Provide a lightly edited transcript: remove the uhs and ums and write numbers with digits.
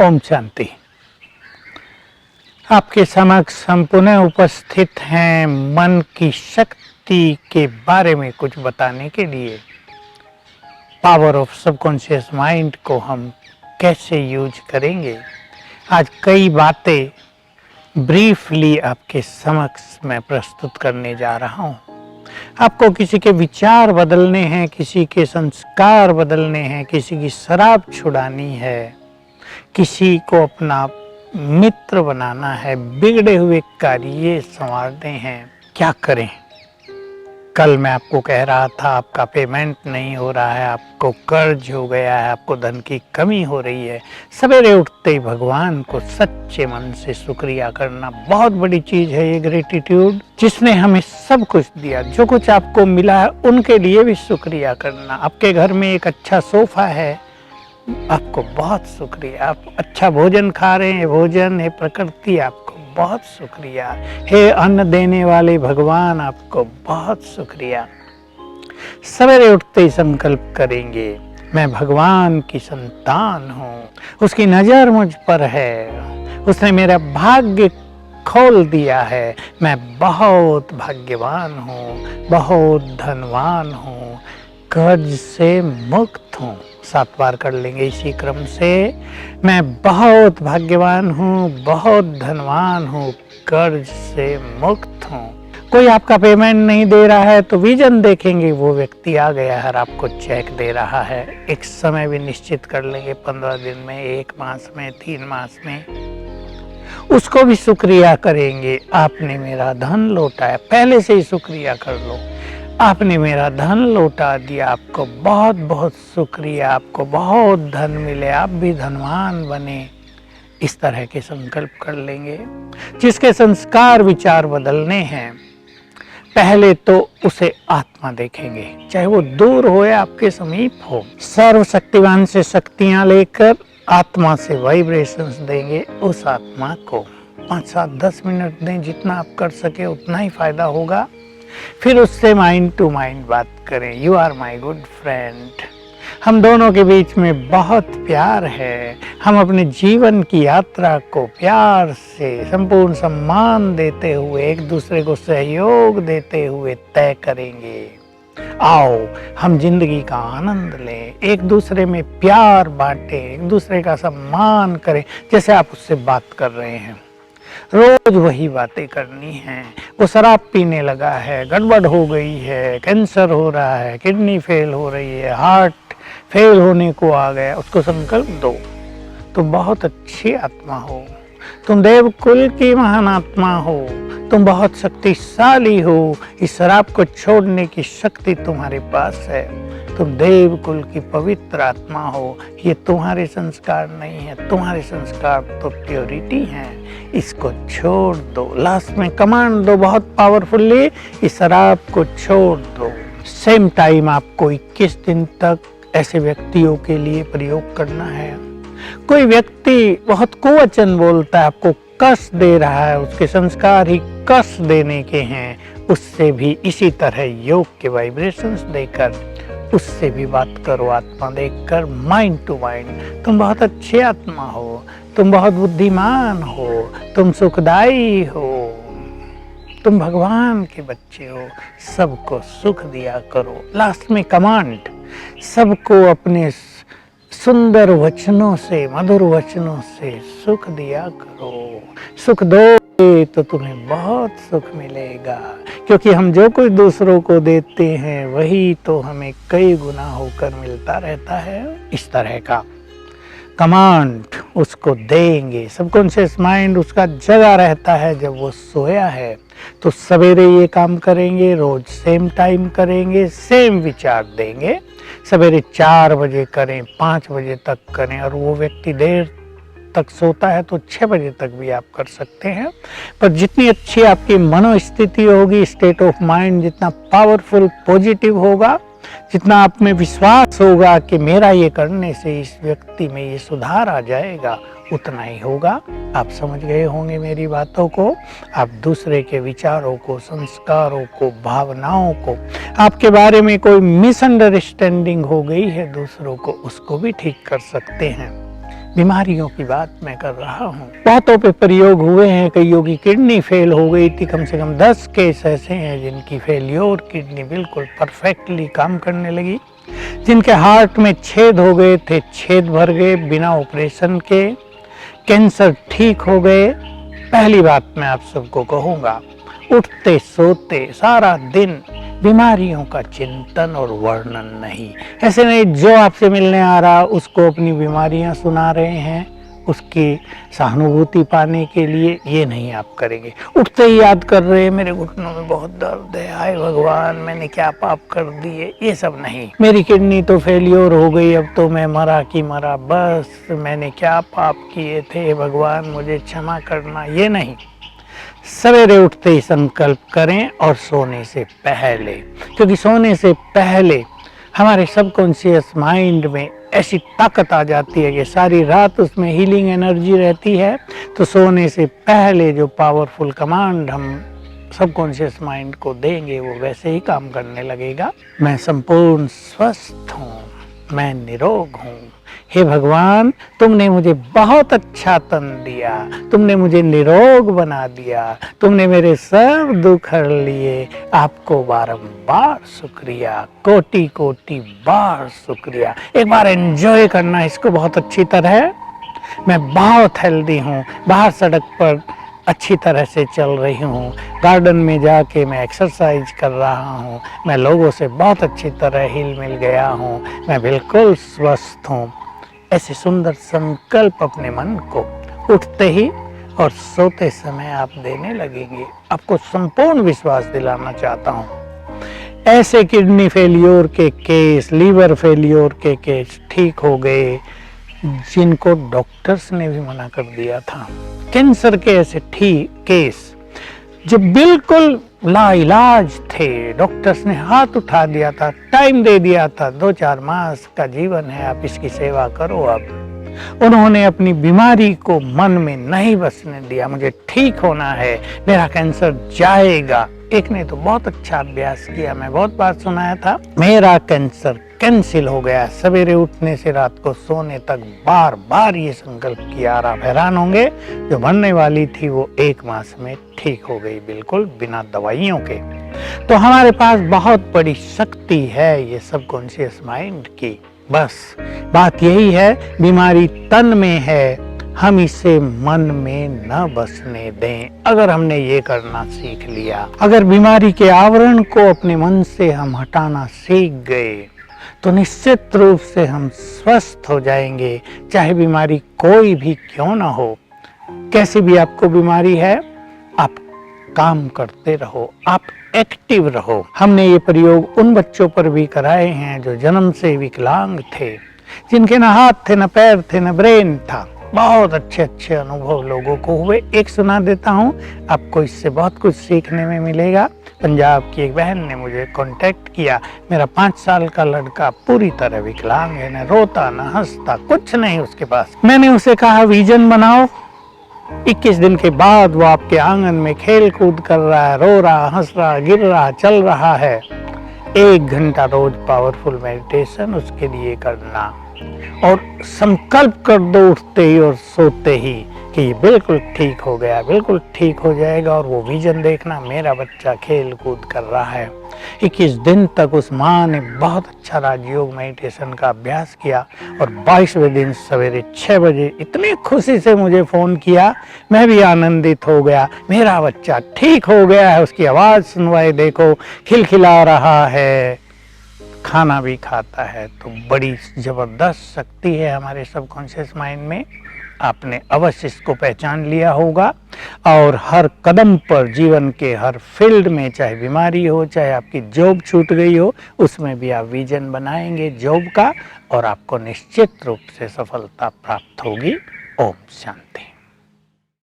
ओम शांति। आपके समक्ष हम पुनः उपस्थित हैं मन की शक्ति के बारे में कुछ बताने के लिए। पावर ऑफ सबकॉन्शियस माइंड को हम कैसे यूज करेंगे, आज कई बातें ब्रीफली आपके समक्ष मैं प्रस्तुत करने जा रहा हूँ। आपको किसी के विचार बदलने हैं, किसी के संस्कार बदलने हैं, किसी की शराब छुड़ानी है, किसी को अपना मित्र बनाना है, बिगड़े हुए कार्य संवारने हैं, क्या करें? कल मैं आपको कह रहा था आपका पेमेंट नहीं हो रहा है, आपको कर्ज हो गया है, आपको धन की कमी हो रही है। सवेरे उठते ही भगवान को सच्चे मन से शुक्रिया करना बहुत बड़ी चीज है। ये ग्रेटिट्यूड, जिसने हमें सब कुछ दिया, जो कुछ आपको मिला है उनके लिए भी शुक्रिया करना। आपके घर में एक अच्छा सोफा है, आपको बहुत शुक्रिया। आप अच्छा भोजन खा रहे हैं, भोजन है प्रकृति, आपको बहुत शुक्रिया। हे अन्न देने वाले भगवान, आपको बहुत शुक्रिया। सवेरे उठते ही संकल्प करेंगे, मैं भगवान की संतान हूँ, उसकी नजर मुझ पर है, उसने मेरा भाग्य खोल दिया है, मैं बहुत भाग्यवान हूँ, बहुत धनवान हूँ, कर्ज से मुक्त हूँ। 7 बार कर लेंगे इसी क्रम से। मैं बहुत भाग्यवान हूँ, बहुत धनवान हूँ, कर्ज से मुक्त हूँ। कोई आपका पेमेंट नहीं दे रहा है तो विजन देखेंगे, वो व्यक्ति आ गया है और आपको चेक दे रहा है। एक समय भी निश्चित कर लेंगे, 15 दिन में, 1 मास में, 3 मास में। उसको भी शुक्रिया करेंगे, आपने मेरा धन लौटाया। पहले से ही शुक्रिया कर लो, आपने मेरा धन लौटा दिया, आपको बहुत बहुत शुक्रिया, आपको बहुत धन मिले, आप भी धनवान बने। इस तरह के संकल्प कर लेंगे। जिसके संस्कार विचार बदलने हैं, पहले तो उसे आत्मा देखेंगे, चाहे वो दूर हो या आपके समीप हो। सर्वशक्तिवान से शक्तियां लेकर आत्मा से वाइब्रेशंस देंगे उस आत्मा को। 5, 7, 10 मिनट दें, जितना आप कर सके उतना ही फायदा होगा। फिर उससे माइंड टू माइंड बात करें, you are my good friend. हम दोनों के बीच में बहुत प्यार है, हम अपने जीवन की यात्रा को प्यार से संपूर्ण सम्मान देते हुए, एक दूसरे को सहयोग देते हुए तय करेंगे। आओ हम जिंदगी का आनंद लें, एक दूसरे में प्यार बांटें, एक दूसरे का सम्मान करें। जैसे आप उससे बात कर रहे हैं, रोज वही बातें करनी है। वो शराब पीने लगा है, गड़बड़ हो गई है, कैंसर हो रहा है, किडनी फेल हो रही है, हार्ट फेल होने को आ गया, उसको संकल्प दो, तुम बहुत अच्छी आत्मा हो, तुम देवकुल की महान आत्मा हो, तुम बहुत शक्तिशाली हो, इस शराब को छोड़ने की शक्ति तुम्हारे पास है, तुम देवकुल की पवित्र आत्मा हो। ये तुम्हारे संस्कार नहीं है, तुम्हारे संस्कार तो प्योरिटी हैं, इसको छोड़ दो। लास्ट में कमांड दो बहुत पावरफुली, इस शराब को छोड़ दो। सेम टाइम आपको 21 दिन तक ऐसे व्यक्तियों के लिए प्रयोग करना है। कोई व्यक्ति बहुत कुवचन बोलता है, आपको कष्ट दे रहा है, उसके संस्कार ही कष्ट देने के हैं, उससे भी इसी तरह योग के वाइब्रेशंस देकर उससे भी बात करो, आत्मा देखकर, माइंड टू माइंड। तुम बहुत अच्छी आत्मा हो, तुम बहुत बुद्धिमान हो, तुम सुखदाई हो, तुम भगवान के बच्चे हो, सबको सुख दिया करो। लास्ट में कमांड, सबको अपने सुंदर वचनों से, मधुर वचनों से सुख दिया करो। सुख दो तो तुम्हें बहुत सुख मिलेगा, क्योंकि हम जो कुछ दूसरों को देते हैं वही तो हमें कई गुना होकर मिलता रहता है। इस तरह का कमांड उसको देंगे। सबकॉन्शियस माइंड उसका जगा रहता है, जब वो सोया है तो सवेरे ये काम करेंगे, रोज सेम टाइम करेंगे, सेम विचार देंगे। सवेरे 4 बजे करें, 5 बजे तक करें, और वो व्यक्ति देर तक सोता है तो 6 बजे तक भी आप कर सकते हैं। पर जितनी अच्छी आपकी मनोस्थिति होगी, स्टेट ऑफ माइंड जितना पावरफुल पॉजिटिव होगा, जितना आप में विश्वास होगा कि मेरा ये करने से इस व्यक्ति में ये सुधार आ जाएगा, उतना ही होगा। आप समझ गए होंगे मेरी बातों को। आप दूसरे के विचारों को, संस्कारों को, भावनाओं को, आपके बारे में कोई मिसअंडरस्टैंडिंग हो गई है दूसरों को, उसको भी ठीक कर सकते हैं। बीमारियों की बात मैं कर रहा हूँ। बहुतों पे प्रयोग हुए हैं, कईयों की किडनी फेल हो गई थी, कम से कम 10 केस ऐसे हैं जिनकी फेल्योर किडनी बिल्कुल परफेक्टली काम करने लगी। जिनके हार्ट में छेद हो गए थे, छेद भर गए बिना ऑपरेशन के, कैंसर ठीक हो गए। पहली बात मैं आप सबको कहूँगा, उठते सोते सारा दिन बीमारियों का चिंतन और वर्णन नहीं। ऐसे नहीं जो आपसे मिलने आ रहा उसको अपनी बीमारियां सुना रहे हैं, उसकी सहानुभूति पाने के लिए, ये नहीं आप करेंगे। उठते ही याद कर रहे हैं मेरे घुटनों में बहुत दर्द है, हाय भगवान मैंने क्या पाप कर दिए, ये सब नहीं। मेरी किडनी तो फेलियर हो गई, अब तो मैं मरा कि मरा, बस मैंने क्या पाप किए थे भगवान मुझे क्षमा करना, ये नहीं। सवेरे उठते ही संकल्प करें और सोने से पहले, क्योंकि सोने से पहले हमारे सबकॉन्शियस माइंड में ऐसी ताकत आ जाती है कि सारी रात उसमें हीलिंग एनर्जी रहती है। तो सोने से पहले जो पावरफुल कमांड हम सबकॉन्शियस माइंड को देंगे वो वैसे ही काम करने लगेगा। मैं संपूर्ण स्वस्थ हूँ, मैं निरोग हूँ। हे भगवान तुमने मुझे बहुत अच्छा तन दिया, तुमने मुझे निरोग बना दिया, तुमने मेरे सब दुख हर लिए। आपको बारंबार शुक्रिया, कोटि कोटि बार शुक्रिया। एक बार एंजॉय करना इसको बहुत अच्छी तरह। मैं बहुत हेल्दी हूँ, बाहर सड़क पर अच्छी तरह से चल रही हूँ, गार्डन में जाके मैं एक्सरसाइज कर रहा हूँ, मैं लोगों से बहुत अच्छी तरह हिल मिल गया हूँ, मैं बिल्कुल स्वस्थ हूँ। ऐसे सुंदर संकल्प अपने मन को उठते ही और सोते समय आप देने लगेंगे। आपको संपूर्ण विश्वास दिलाना चाहता हूँ, ऐसे किडनी फेलियर के केस, लीवर फेलियर के केस ठीक हो गए जिनको डॉक्टर्स ने भी मना कर दिया था। कैंसर के ऐसे ठीक केस जो बिल्कुल लाइलाज थे, डॉक्टर्स ने हाथ उठा दिया था, टाइम दे दिया था, 2-4 मास का जीवन है, आप इसकी सेवा करो। अब उन्होंने अपनी बीमारी को मन में नहीं बसने दिया, मुझे ठीक होना है, मेरा कैंसर जाएगा। एक ने तो बहुत अच्छा अभ्यास किया, मैं बहुत बार सुनाया था, मेरा कैंसर कैंसिल हो गया। सवेरे उठने से रात को सोने तक बार बार ये संकल्प किया। आप हैरान होंगे, जो बनने वाली थी वो 1 मास में ठीक हो गई, बिल्कुल बिना दवाइयों के। तो हमारे पास बहुत बड़ी शक्ति है ये सबकॉन्शियस माइंड की। बस बात यही है, बीमारी तन में है, हम इसे मन में न बसने दें। अगर हमने ये करना सीख लिया, अगर बीमारी के आवरण को अपने मन से हम हटाना सीख गए, तो निश्चित रूप से हम स्वस्थ हो जाएंगे, चाहे बीमारी कोई भी क्यों ना हो। कैसी भी आपको बीमारी है, आप काम करते रहो, आप एक्टिव रहो। हमने ये प्रयोग उन बच्चों पर भी कराए हैं जो जन्म से विकलांग थे, जिनके न हाथ थे, न पैर थे, न ब्रेन था। बहुत अच्छे अच्छे अनुभव लोगों को हुए। एक सुना देता हूँ, आपको इससे बहुत कुछ सीखने में मिलेगा। पंजाब की एक बहन ने मुझे कांटेक्ट किया, मेरा 5 साल का लड़का पूरी तरह विकलांग है, न रोता न हंसता, कुछ नहीं उसके पास। मैंने उसे कहा विजन बनाओ। 21 दिन के बाद वो आपके आंगन में खेल कूद कर रहा है, रो रहा, हंस रहा, गिर रहा, चल रहा है। 1 घंटा रोज पावरफुल मेडिटेशन उसके लिए करना और संकल्प कर दो उठते ही और सोते ही कि ये बिल्कुल ठीक हो गया, बिल्कुल ठीक हो जाएगा। और वो विजन देखना, मेरा बच्चा खेल कूद कर रहा है। 21 दिन तक उस माँ ने बहुत अच्छा राजयोग मेडिटेशन का अभ्यास किया और 22वें दिन सवेरे 6 बजे इतनी खुशी से मुझे फ़ोन किया, मैं भी आनंदित हो गया। मेरा बच्चा ठीक हो गया है, उसकी आवाज़ सुनवाई देखो, खिलखिला रहा है, खाना भी खाता है। तो बड़ी ज़बरदस्त शक्ति है हमारे सबकॉन्शियस माइंड में। आपने अवश्य इसको पहचान लिया होगा और हर कदम पर, जीवन के हर फील्ड में, चाहे बीमारी हो, चाहे आपकी जॉब छूट गई हो, उसमें भी आप विजन बनाएंगे जॉब का और आपको निश्चित रूप से सफलता प्राप्त होगी। ओम शांति।